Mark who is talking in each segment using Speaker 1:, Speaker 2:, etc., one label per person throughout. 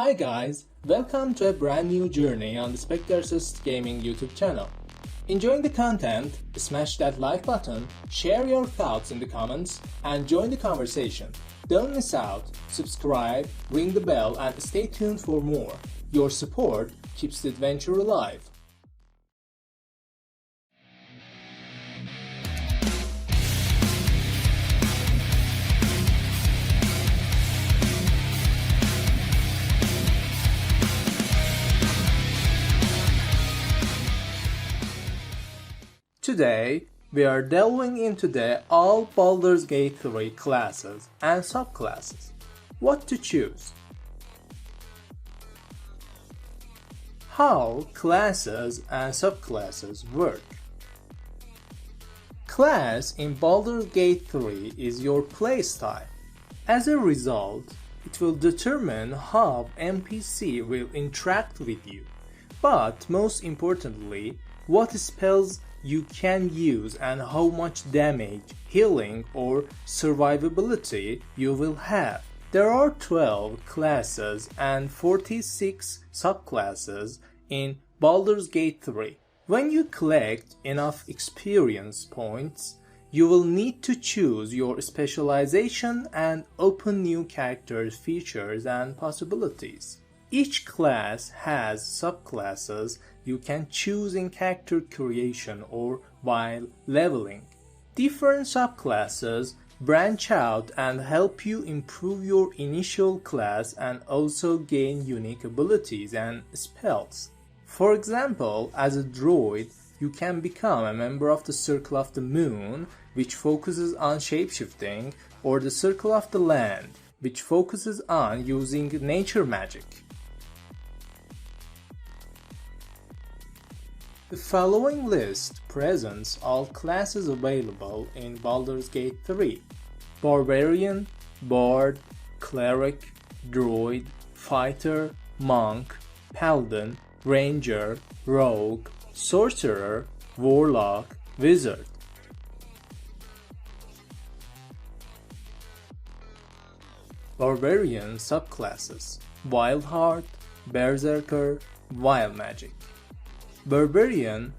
Speaker 1: Hi guys, welcome to a brand new journey on the Spectacles Gaming YouTube channel. Enjoying the content? Smash that like button, share your thoughts in the comments, and join the conversation. Don't miss out, subscribe, ring the bell, and stay tuned for more. Your support keeps the adventure alive. Today, we are delving into the all Baldur's Gate 3 classes and subclasses. What to choose? How classes and subclasses work. Class in Baldur's Gate 3 is your playstyle. As a result, it will determine how NPC will interact with you, but most importantly, what spells you can use and how much damage, healing, or survivability you will have. There are 12 classes and 46 subclasses in Baldur's Gate 3. When you collect enough experience points, you will need to choose your specialization and open new character features and possibilities. Each class has subclasses you can choose in character creation or while leveling. Different subclasses branch out and help you improve your initial class and also gain unique abilities and spells. For example, as a Druid, you can become a member of the Circle of the Moon, which focuses on shapeshifting, or the Circle of the Land, which focuses on using nature magic. The following list presents all classes available in Baldur's Gate 3: Barbarian, Bard, Cleric, Druid, Fighter, Monk, Paladin, Ranger, Rogue, Sorcerer, Warlock, Wizard. Barbarian subclasses: Wildheart, Berserker, Wild Magic. Barbarian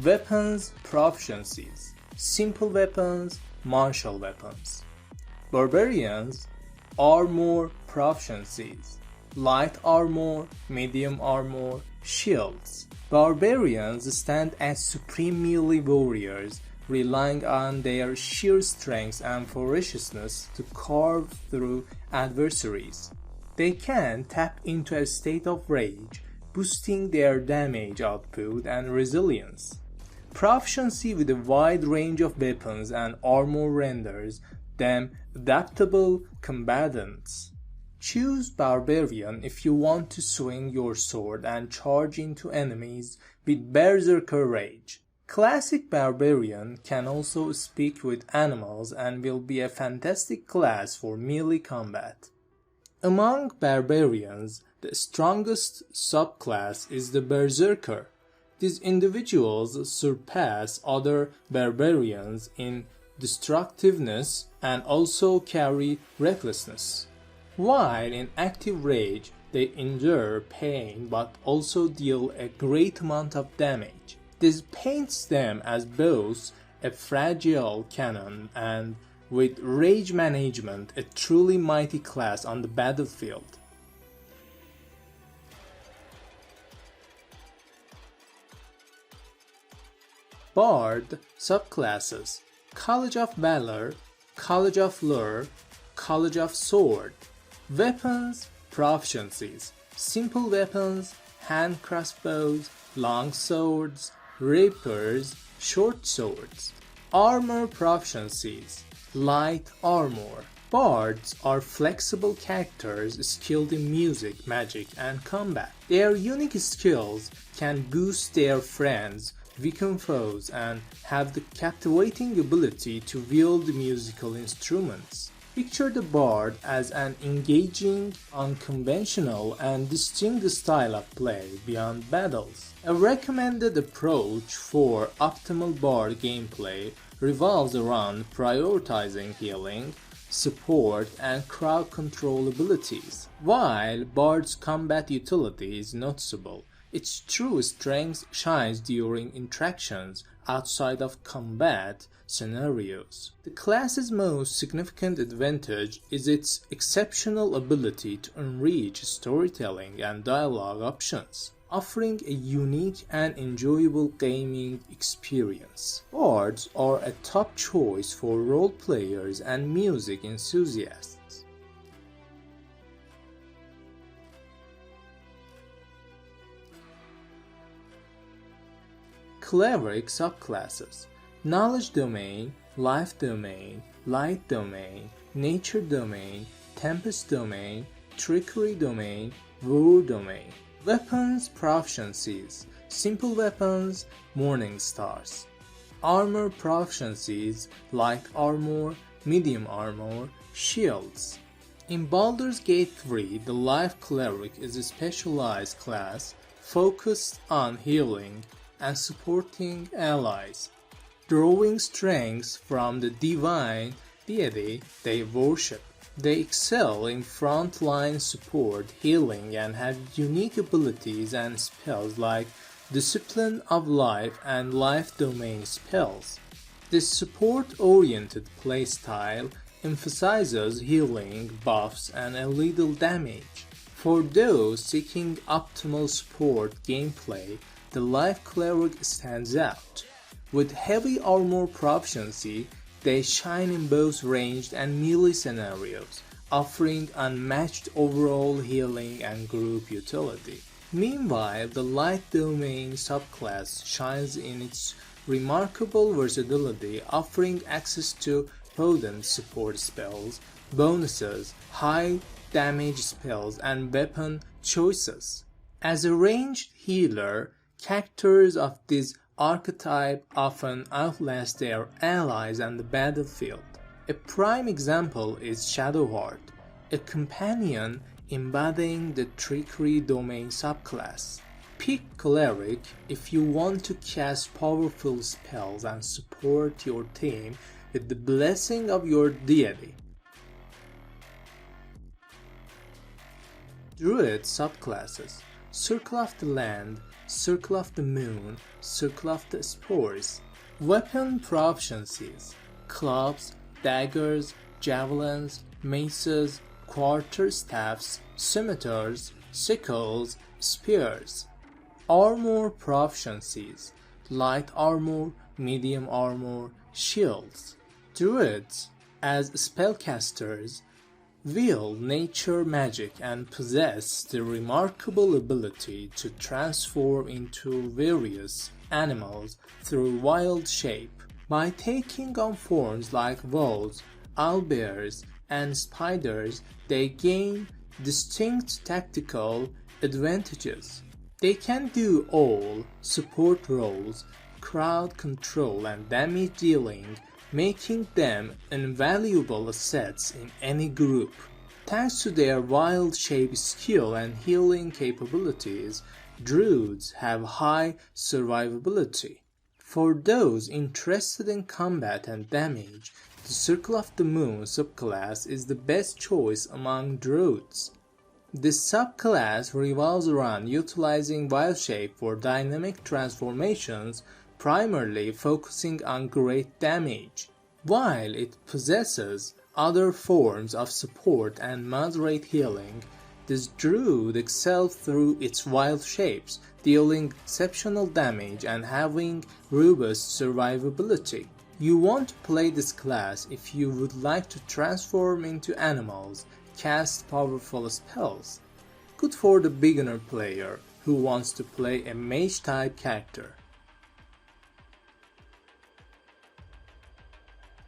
Speaker 1: weapons proficiencies: simple weapons, martial weapons. Barbarians armor proficiencies: light armor, medium armor, shields. Barbarians stand as supreme melee warriors, relying on their sheer strength and ferociousness to carve through adversaries. They can tap into a state of rage, boosting their damage output and resilience. Proficiency with a wide range of weapons and armor renders them adaptable combatants. Choose Barbarian if you want to swing your sword and charge into enemies with Berserker Rage. Classic Barbarian can also speak with animals and will be a fantastic class for melee combat. Among Barbarians, the strongest subclass is the Berserker. These individuals surpass other barbarians in destructiveness and also carry recklessness. While in active rage, they endure pain but also deal a great amount of damage. This paints them as both a fragile cannon and, with rage management, a truly mighty class on the battlefield. Bard subclasses: College of Valor, College of Lore, College of Sword. Weapons proficiencies: simple weapons, hand crossbows, long swords, rapiers, short swords. Armor proficiencies: light armor. Bards are flexible characters skilled in music, magic, and combat. Their unique skills can boost their friends, weaken foes, and have the captivating ability to wield musical instruments. Picture the bard as an engaging, unconventional, and distinct style of play beyond battles. A recommended approach for optimal bard gameplay revolves around prioritizing healing, support, and crowd control abilities. While Bard's combat utility is noticeable, its true strength shines during interactions outside of combat scenarios. The class's most significant advantage is its exceptional ability to enrich storytelling and dialogue options, offering a unique and enjoyable gaming experience. Bards are a top choice for role players and music enthusiasts. Cleric subclasses: Knowledge Domain, Life Domain, Light Domain, Nature Domain, Tempest Domain, Trickery Domain, War Domain. Weapons proficiencies: Simple Weapons, Morning Stars. Armor proficiencies: Light Armor, Medium Armor, Shields. In Baldur's Gate 3, the Life Cleric is a specialized class focused on healing and supporting allies, drawing strength from the divine deity they worship. They excel in frontline support, healing, and have unique abilities and spells like Discipline of Life and Life Domain spells. This support-oriented playstyle emphasizes healing, buffs, and a little damage. For those seeking optimal support gameplay, the Life Cleric stands out. With heavy armor proficiency, they shine in both ranged and melee scenarios, offering unmatched overall healing and group utility. Meanwhile, the Light Domain subclass shines in its remarkable versatility, offering access to potent support spells, bonuses, high damage spells, and weapon choices. As a ranged healer, characters of this archetype often outlast their allies on the battlefield. A prime example is Shadowheart, a companion embodying the Trickery Domain subclass. Pick Cleric if you want to cast powerful spells and support your team with the blessing of your deity. Druid subclasses: Circle of the Land, Circle of the Moon, Circle of the Spores. Weapon proficiencies: clubs, daggers, javelins, maces, quarterstaffs, scimitars, sickles, spears. Armor proficiencies: light armor, medium armor, shields. Druids, as spellcasters, wield nature magic and possess the remarkable ability to transform into various animals through wild shape. By taking on forms like wolves, owlbears, and spiders, they gain distinct tactical advantages. They can do all support roles, crowd control, and damage dealing, making them invaluable assets in any group. Thanks to their wild shape skill and healing capabilities, Druids have high survivability. For those interested in combat and damage, the Circle of the Moon subclass is the best choice among Druids. This subclass revolves around utilizing wild shape for dynamic transformations, primarily focusing on great damage. While it possesses other forms of support and moderate healing, this druid excels through its wild shapes, dealing exceptional damage and having robust survivability. You want to play this class if you would like to transform into animals, cast powerful spells. Good for the beginner player who wants to play a mage-type character.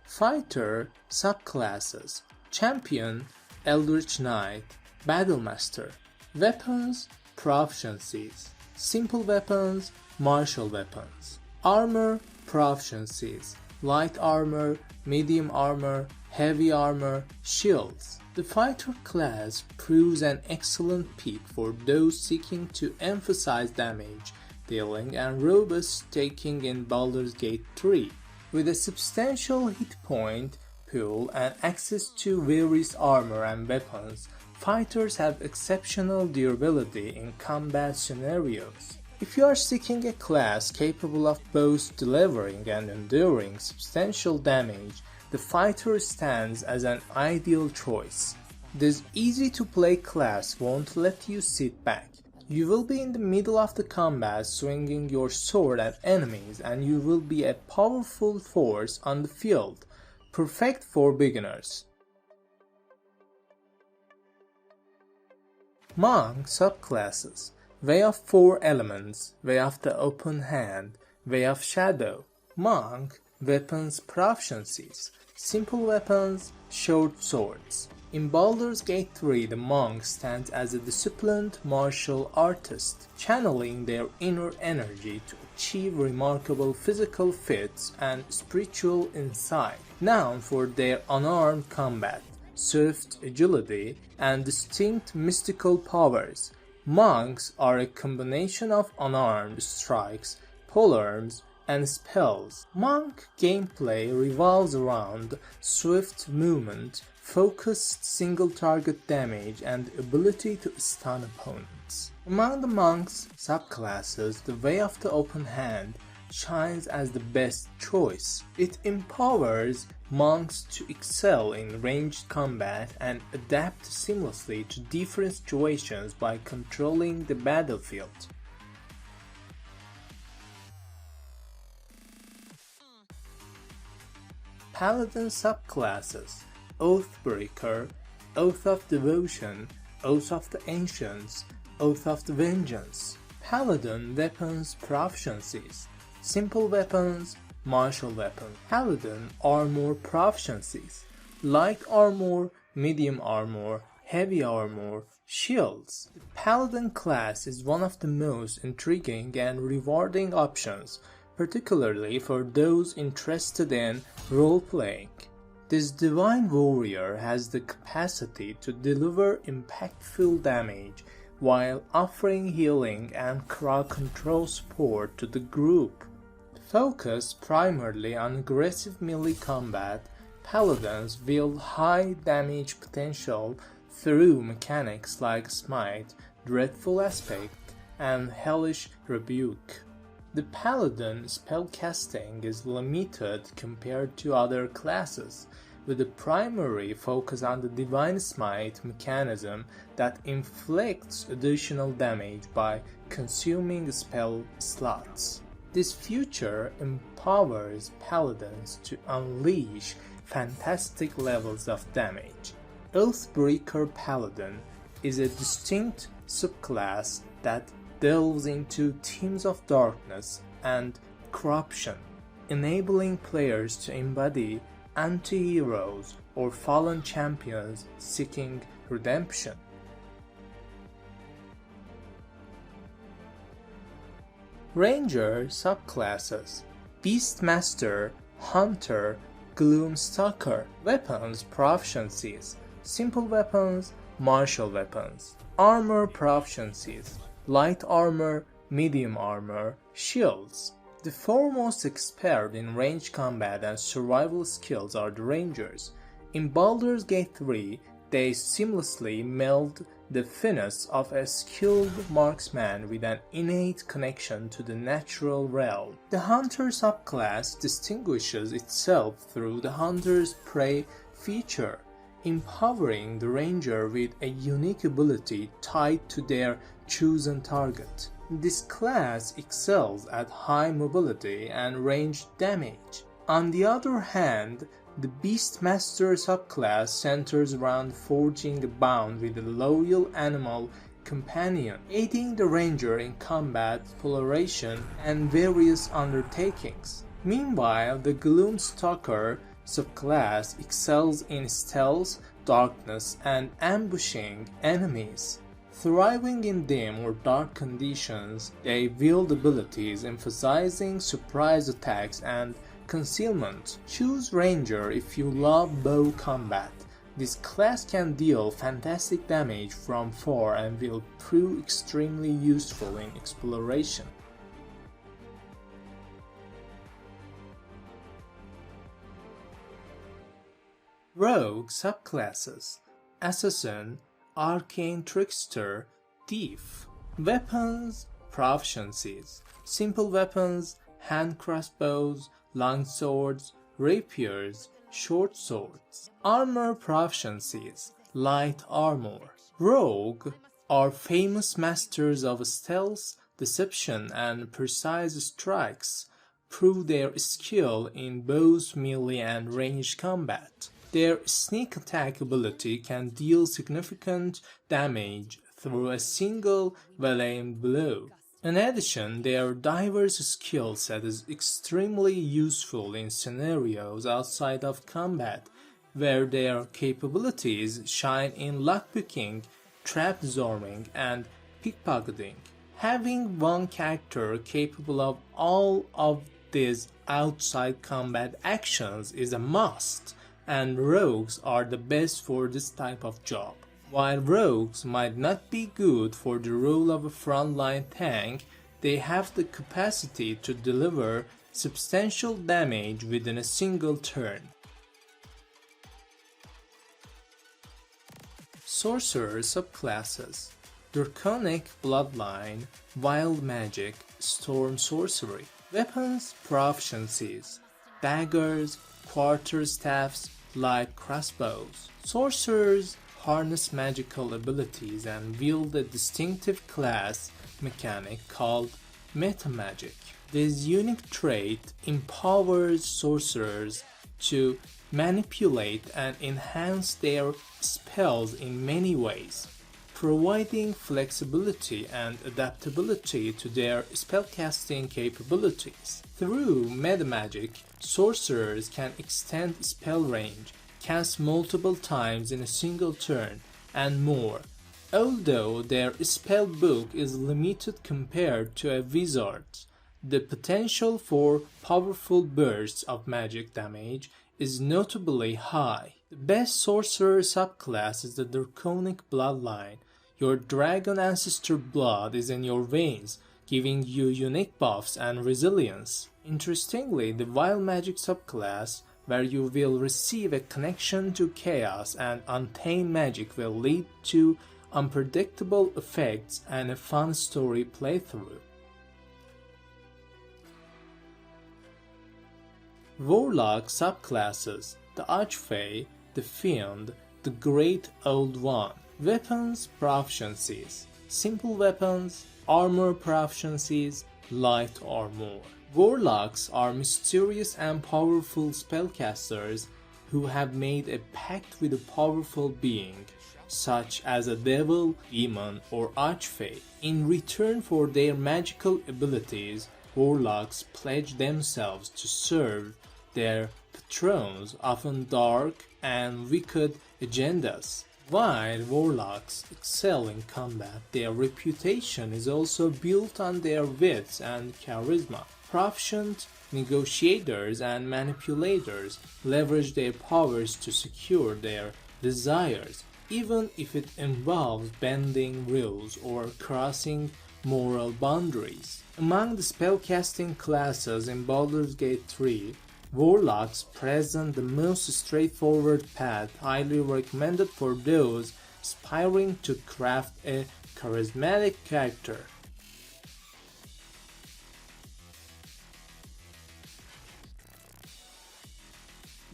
Speaker 1: Fighter subclasses: Champion, Eldritch Knight, Battlemaster. Weapons proficiencies: Simple Weapons, Martial Weapons. Armor proficiencies: Light Armor, Medium Armor, Heavy Armor, Shields. The Fighter class proves an excellent pick for those seeking to emphasize damage dealing and robust taking in Baldur's Gate 3. With a substantial hit point pool and access to various armor and weapons, fighters have exceptional durability in combat scenarios. If you are seeking a class capable of both delivering and enduring substantial damage, the fighter stands as an ideal choice. This easy-to-play class won't let you sit back. You will be in the middle of the combat swinging your sword at enemies, and you will be a powerful force on the field, perfect for beginners. Monk subclasses: Way of Four Elements, Way of the Open Hand, Way of Shadow. Monk weapons proficiencies: simple weapons, short swords. In Baldur's Gate 3, the monk stands as a disciplined martial artist, channeling their inner energy to achieve remarkable physical feats and spiritual insight. Known for their unarmed combat, swift agility, and distinct mystical powers, monks are a combination of unarmed strikes, polearms, and spells. Monk gameplay revolves around swift movement, focused single-target damage, and ability to stun opponents. Among the monk's subclasses, the Way of the Open Hand shines as the best choice. It empowers monks to excel in ranged combat and adapt seamlessly to different situations by controlling the battlefield. Paladin subclasses: Oathbreaker, Oath of Devotion, Oath of the Ancients, Oath of the Vengeance. Paladin weapons proficiencies: simple weapons, martial weapons. Paladin armor proficiencies: light armor, medium armor, heavy armor, shields. The Paladin class is one of the most intriguing and rewarding options, particularly for those interested in role-playing. This divine warrior has the capacity to deliver impactful damage while offering healing and crowd control support to the group. Focused primarily on aggressive melee combat, paladins wield high damage potential through mechanics like Smite, Dreadful Aspect, and Hellish Rebuke. The paladin spellcasting is limited compared to other classes, with a primary focus on the Divine Smite mechanism that inflicts additional damage by consuming spell slots. This feature empowers paladins to unleash fantastic levels of damage. Oathbreaker Paladin is a distinct subclass that delves into themes of darkness and corruption, enabling players to embody anti-heroes or fallen champions seeking redemption. Ranger subclasses: Beastmaster, Hunter, Gloomstalker. Weapons proficiencies: simple weapons, martial weapons. Armor proficiencies: light armor, medium armor, shields. The foremost expert in ranged combat and survival skills are the Rangers. In Baldur's Gate 3, they seamlessly meld the finesse of a skilled marksman with an innate connection to the natural realm. The Hunter subclass distinguishes itself through the Hunter's Prey feature, empowering the Ranger with a unique ability tied to their chosen target. This class excels at high mobility and ranged damage. On the other hand, the Beastmaster subclass centers around forging a bond with a loyal animal companion, aiding the Ranger in combat, exploration, and various undertakings. Meanwhile, the Gloomstalker subclass excels in stealth, darkness, and ambushing enemies. Thriving in dim or dark conditions, they wield abilities emphasizing surprise attacks and concealment. Choose Ranger if you love bow combat. This class can deal fantastic damage from far and will prove extremely useful in exploration. Rogue subclasses: Assassin, Arcane Trickster, Thief. Weapons proficiencies: simple weapons, hand crossbows, long swords, rapiers, short swords. Armor proficiencies: light armor. Rogue are famous masters of stealth, deception, and precise strikes, prove their skill in both melee and ranged combat. Their sneak attack ability can deal significant damage through a single well-aimed blow. In addition, their diverse skill set is extremely useful in scenarios outside of combat, where their capabilities shine in lockpicking, trapdooring, and pickpocketing. Having one character capable of all of these outside combat actions is a must, and rogues are the best for this type of job. While rogues might not be good for the role of a frontline tank, they have the capacity to deliver substantial damage within a single turn. Sorcerer subclasses: Draconic Bloodline, Wild Magic, Storm Sorcery. Weapons proficiencies: daggers, quarterstaffs, light crossbows. Sorcerers harness magical abilities and wield a distinctive class mechanic called metamagic. This unique trait empowers sorcerers to manipulate and enhance their spells in many ways, providing flexibility and adaptability to their spellcasting capabilities. Through metamagic, sorcerers can extend spell range, cast multiple times in a single turn, and more. Although their spell book is limited compared to a wizard's, the potential for powerful bursts of magic damage is notably high. The best sorcerer subclass is the Draconic Bloodline. Your dragon ancestor blood is in your veins, giving you unique buffs and resilience. Interestingly, the Wild Magic subclass, where you will receive a connection to chaos and untamed magic, will lead to unpredictable effects and a fun story playthrough. Warlock subclasses: the Archfey, the Fiend, the Great Old One. Weapons proficiencies: simple weapons, armor proficiencies, light armor. Warlocks are mysterious and powerful spellcasters who have made a pact with a powerful being, such as a devil, demon, or archfey. In return for their magical abilities, warlocks pledge themselves to serve their patrons, often dark and wicked agendas. While warlocks excel in combat, their reputation is also built on their wits and charisma. Proficient negotiators and manipulators leverage their powers to secure their desires, even if it involves bending rules or crossing moral boundaries. Among the spellcasting classes in Baldur's Gate 3, Warlocks present the most straightforward path, highly recommended for those aspiring to craft a charismatic character.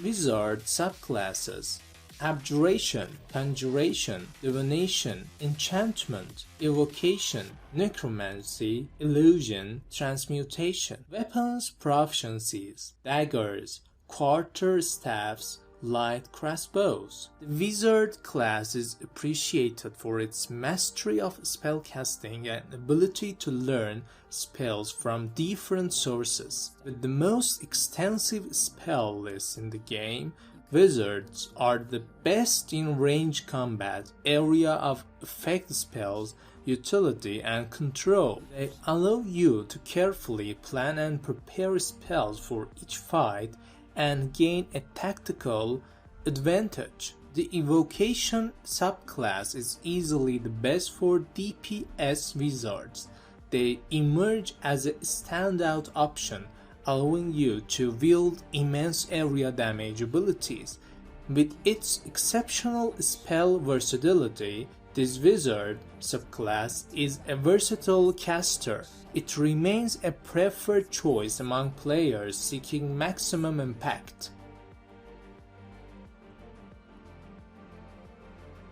Speaker 1: Wizard subclasses: Abjuration, Conjuration, Divination, Enchantment, Evocation, Necromancy, Illusion, Transmutation. Weapons proficiencies: daggers, quarterstaffs, light crossbows. The wizard class is appreciated for its mastery of spellcasting and ability to learn spells from different sources. With the most extensive spell list in the game, wizards are the best in range combat, area of effect spells, utility, and control. They allow you to carefully plan and prepare spells for each fight and gain a tactical advantage. The Evocation subclass is easily the best for DPS wizards. They emerge as a standout option, allowing you to wield immense area damage abilities, With its exceptional spell versatility, this wizard subclass is a versatile caster. It remains a preferred choice among players seeking maximum impact.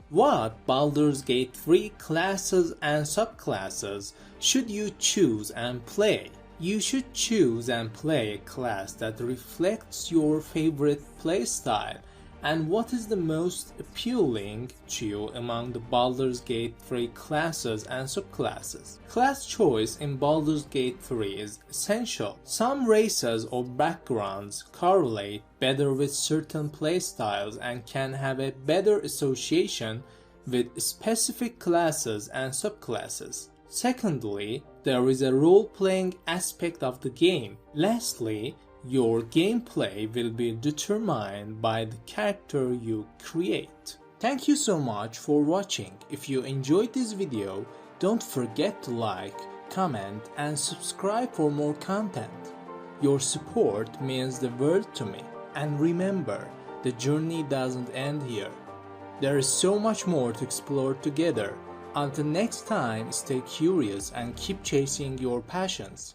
Speaker 1: What Baldur's Gate 3 classes and subclasses should you choose and play? You should choose and play a class that reflects your favorite playstyle and what is the most appealing to you among the Baldur's Gate 3 classes and subclasses. Class choice in Baldur's Gate 3 is essential. Some races or backgrounds correlate better with certain playstyles and can have a better association with specific classes and subclasses. Secondly, there is a role-playing aspect of the game. Lastly, your gameplay will be determined by the character you create. Thank you so much for watching. If you enjoyed this video, don't forget to like, comment and subscribe for more content. Your support means the world to me. And remember, the journey doesn't end here. There is so much more to explore together. Until next time, stay curious and keep chasing your passions.